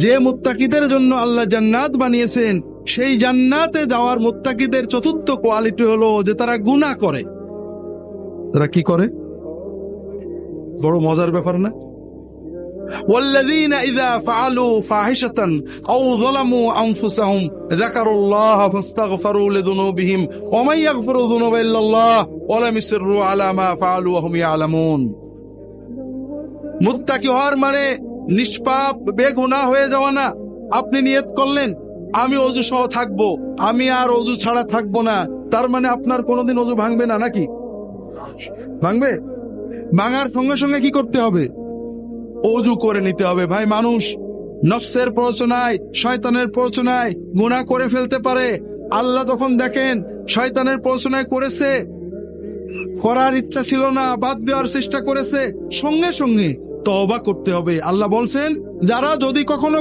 যে মুত্তাকিদের জন্য আল্লাহ জান্নাত বানিয়েছেন, সেই জান্নাতে যাওয়ার মুত্তাকিদের চতুর্থ কোয়ালিটি হলো যে তারা গুনাহ করে। তারা কি করে? বড় মজার ব্যাপার না? والذين إذا فعلوا فاحشة أو ظلموا أنفسهم ذكروا الله فاستغفروا لذنوبهم ومن يغفر الذنوب إلا الله ولم يصروا على ما فعلوا وهم يعلمون। মুত্তাকি হওয়ার মানে নিষ্পাপ বেগুনাহ হয়ে যাওয়া না। আপনি নিয়ত করলেন আমি ওযু সহ থাকবো, আমি আর ওযু ছাড়া থাকবো না, তার মানে আপনার কোনোদিন ওযু ভাঙবে না নাকি? ভাঙবে। ভাঙার সঙ্গে সঙ্গে কি করতে হবে? ওযু করে নিতে হবে। ভাই, মানুষ নফসের প্ররোচনায়, শয়তানের প্ররোচনায় গুনাহ করে ফেলতে পারে। আল্লাহ যখন দেখেন শয়তানের প্ররোচনায় করেছে, করার ইচ্ছা ছিল না, বাদ দেওয়ার চেষ্টা করেছে, সঙ্গে সঙ্গে তওবা করতে হবে। আল্লাহ বলছেন যারা যদি কখনো